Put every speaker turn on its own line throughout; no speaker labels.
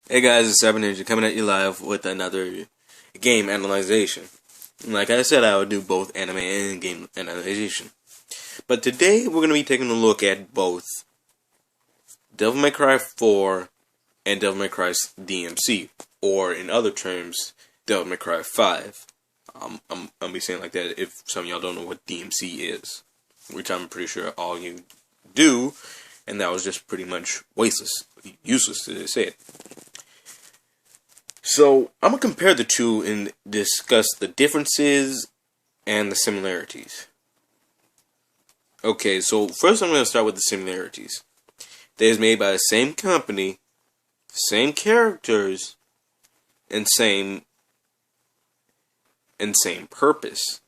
Hey guys, it's Cyber Ninja coming at you live with another game analyzation. Like I said, I would do both anime and game analyzation. But today we're going to be taking a look at both Devil May Cry 4 and Devil May Cry DMC, or in other terms, Devil May Cry 5. I'm be saying like that if some of y'all don't know what DMC is, which I'm pretty sure all you do, and that was just pretty much useless to say it. So, I'm going to compare the two and discuss the differences and the similarities. Okay, so first I'm going to start with the similarities. That is made by the same company, same characters, and same purpose.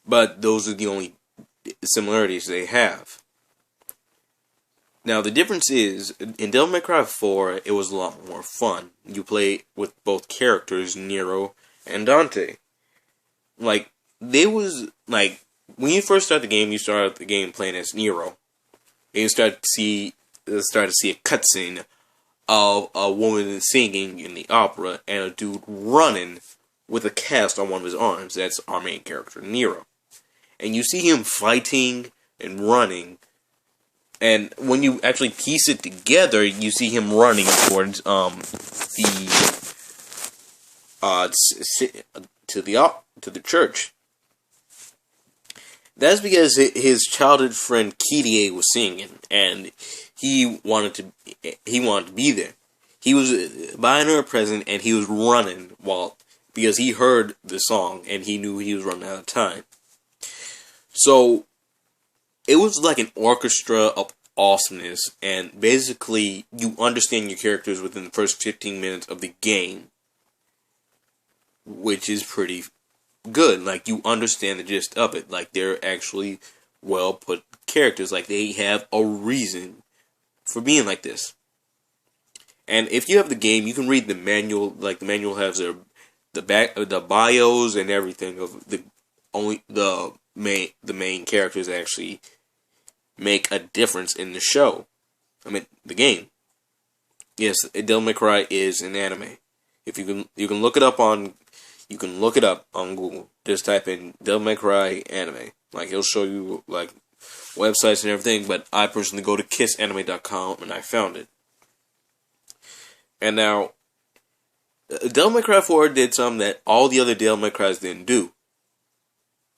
But those are the only similarities they have. Now, the difference is, in Devil May Cry 4, it was a lot more fun. You play with both characters, Nero and Dante. When you first start the game, you start out the game playing as Nero. And you start to see a cutscene of a woman singing in the opera and a dude running with a cast on one of his arms. That's our main character, Nero. And you see him fighting and running. And when you actually piece it together, you see him running towards to the church. That's because his childhood friend Kirie was singing, and he wanted to be there. He was buying her a present, and he was running because he heard the song and he knew he was running out of time. So it was like an orchestra of awesomeness, and basically you understand your characters within the first 15 minutes of the game, which is pretty good. Like, you understand the gist of it. Like, they're actually well put characters. Like, they have a reason for being like this. And if you have the game, you can read the manual. Like, the manual has the bios and everything of the main characters actually make a difference in the show. I mean, the game. Yes, Devil May Cry is an anime. If you can look it up on Google. Just type in Devil May Cry anime. Like, he'll show you like websites and everything. But I personally go to kissanime.com and I found it. And now, Devil May Cry 4 did something that all the other Devil May Crys didn't do.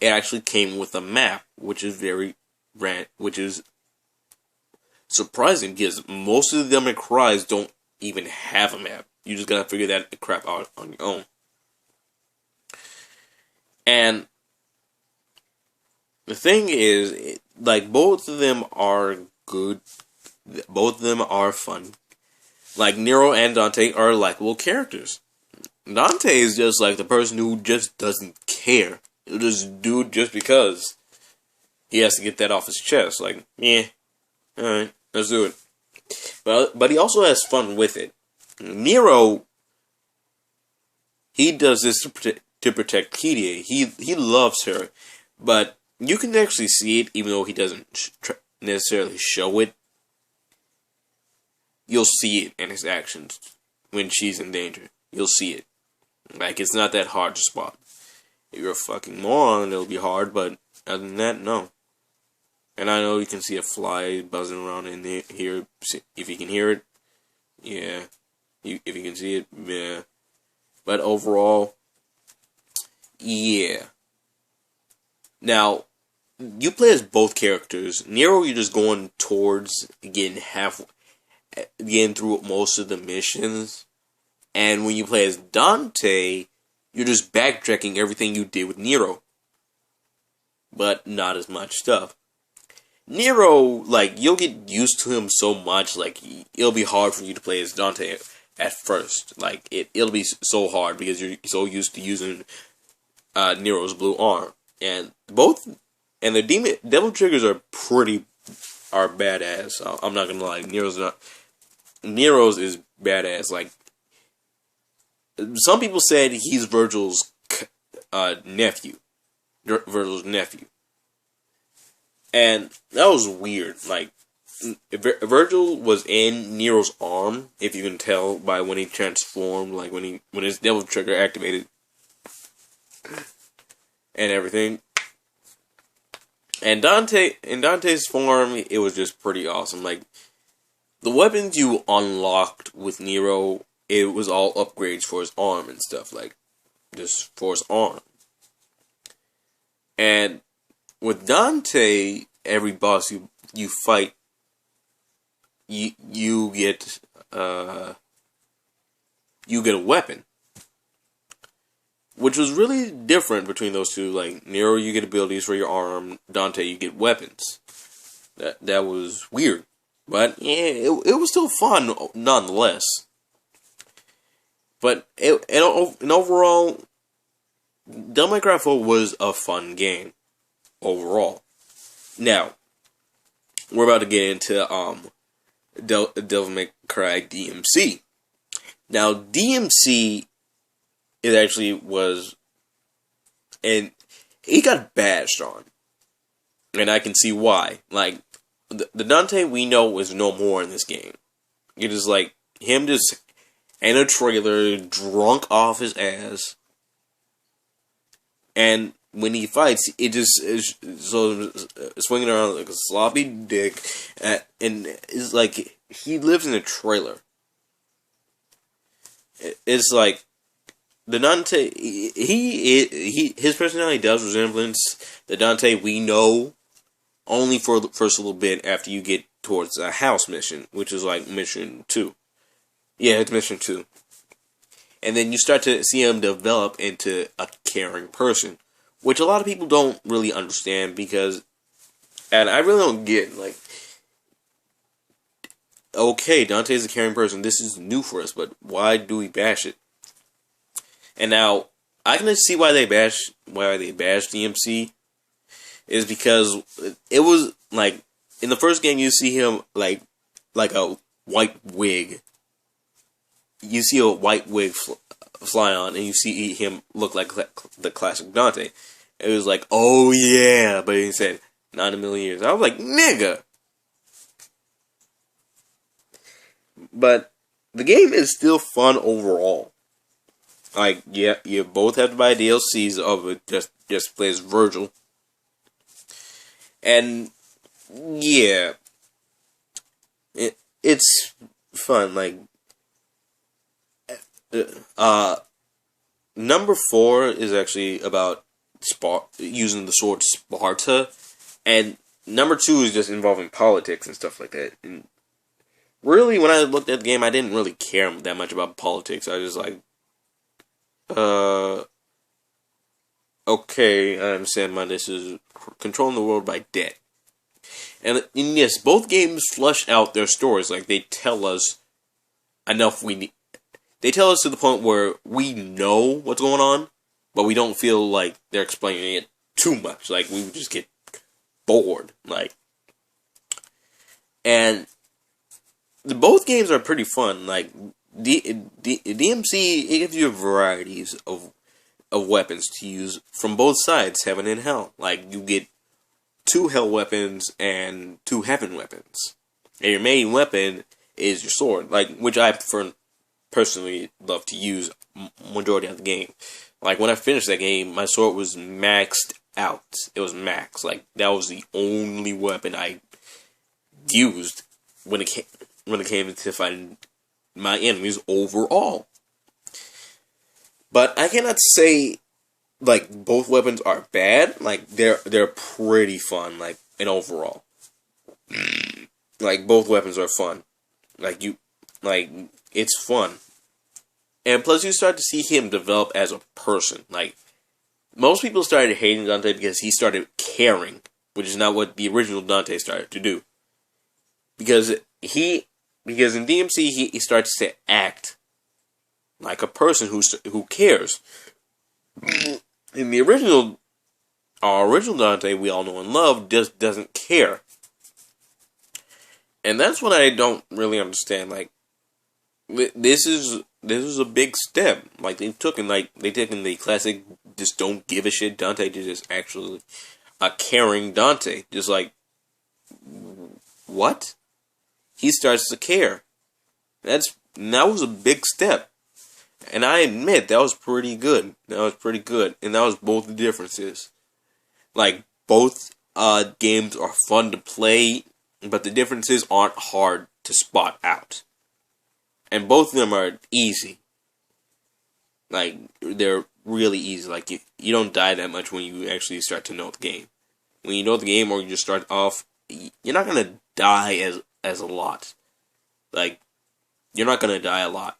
It actually came with a map, which is surprising because most of the Devil May Crys don't even have a map. You just gotta figure that crap out on your own. And the thing is, like, both of them are good. Both of them are fun. Like, Nero and Dante are likable characters. Dante is just like the person who just doesn't care. He'll just do it just because he has to get that off his chest. Like, yeah, alright, let's do it. But he also has fun with it. Nero, he does this to protect Kirie. He loves her, but you can actually see it, even though he doesn't necessarily show it. You'll see it in his actions when she's in danger. You'll see it. Like, it's not that hard to spot. If you're a fucking moron, it'll be hard, but other than that, no. And I know you can see a fly buzzing around in here. If you can hear it, yeah. If you can see it, yeah. But overall, yeah. Now, you play as both characters. Nero, you're just going towards getting through most of the missions. And when you play as Dante, you're just backtracking everything you did with Nero. But not as much stuff. Nero, like, you'll get used to him so much, like, it'll be hard for you to play as Dante at first. Like, it'll be so hard because you're so used to using Nero's blue arm. And the Devil Triggers are badass. I'm not gonna lie, Nero's is badass. Like, some people said he's Virgil's nephew. And that was weird. Like, Virgil was in Nero's arm, if you can tell by when he transformed, like when his devil trigger activated and everything. And in Dante's form, it was just pretty awesome. Like, the weapons you unlocked with Nero, it was all upgrades for his arm and stuff, like, just for his arm. And with Dante, every boss you fight, you get a weapon, which was really different between those two. Like, Nero, you get abilities for your arm. Dante, you get weapons. That was weird, but yeah, it was still fun nonetheless. But in overall, Devil May Cry 4 was a fun game overall. Now, we're about to get into Devil May Cry DMC. Now, DMC, it actually was, and he got bashed on, and I can see why. Like, the Dante we know is no more in this game. It is like him just in a trailer, drunk off his ass, and when he fights, it just is so swinging around like a sloppy dick, and it's like he lives in a trailer. It's like the Dante, his personality does resemblance the Dante we know, only for the first little bit after you get towards a house mission, which is like mission 2. Yeah, it's mission 2. And then you start to see him develop into a caring person, which a lot of people don't really understand because, and I really don't get, like, okay, Dante's a caring person, this is new for us, but why do we bash it? And now, I can see why they bash DMC, is because it was, like, in the first game you see him, like a white wig. You see a white wig fly on, and you see him look like the classic Dante. It was like, oh yeah, but he said, not in a million years. I was like, nigga. But the game is still fun overall. Like, yeah, you both have to buy DLCs of it just play as Virgil. And yeah, it's fun. Like, number 4 is actually about using the sword Sparta, and number 2 is just involving politics and stuff like that. And really, when I looked at the game, I didn't really care that much about politics. I was just like, okay, I understand this is controlling the world by debt. And yes, both games flush out their stories. Like, they tell us enough they tell us to the point where we know what's going on, but we don't feel like they're explaining it too much. Like, we would just get bored. Like, and both games are pretty fun. Like, DMC, it gives you varieties of weapons to use from both sides, heaven and hell. Like, you get 2 hell weapons and 2 heaven weapons. And your main weapon is your sword, like, which I personally love to use majority of the game. Like, when I finished that game, my sword was maxed out. It was max. Like, that was the only weapon I used when it came to fighting my enemies overall. But I cannot say, like, both weapons are bad. Like, they're pretty fun, like, in overall. Like, both weapons are fun. It's fun. And plus, you start to see him develop as a person. Like, most people started hating Dante because he started caring, which is not what the original Dante started to do. Because in DMC, he starts to act like a person who cares. In the our original Dante we all know and love just doesn't care. And that's what I don't really understand. Like, this is a big step. Like, they took in the classic just don't give a shit Dante to just actually a caring Dante. Just like, what? he starts to care. That was a big step. And I admit, that was pretty good. And that was both the differences. Like, both games are fun to play, but the differences aren't hard to spot out. And both of them are easy. Like, they're really easy. Like, you don't die that much when you actually start to know the game. When you know the game or you just start off, you're not going to die as a lot. Like, you're not going to die a lot.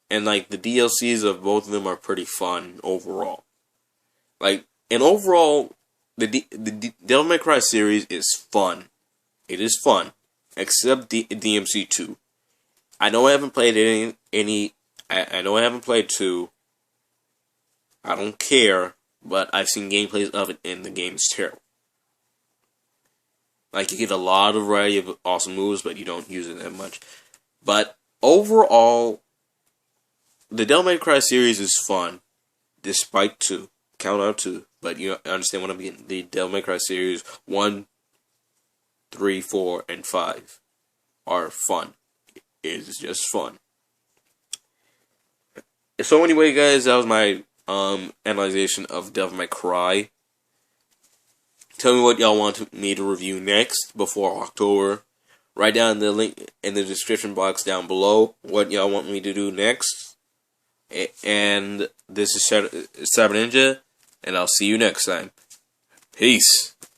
And, like, the DLCs of both of them are pretty fun overall. Like, and overall, the Devil May Cry series is fun. It is fun. Except DMC 2. I know I haven't played any I know I haven't played 2. I don't care, but I've seen gameplays of it, and the game is terrible. Like, you get a lot of variety of awesome moves, but you don't use it that much. But overall, the Devil May Cry series is fun, despite 2. Count out 2, but you understand what I'm getting. The Devil May Cry series 1, 3, 4, and 5 are fun. It is just fun. So anyway, guys, that was my analyzation of Devil May Cry. Tell me what y'all want me to review next before October. Write down the link in the description box down below what y'all want me to do next. And this is Cyber Ninja, and I'll see you next time. Peace.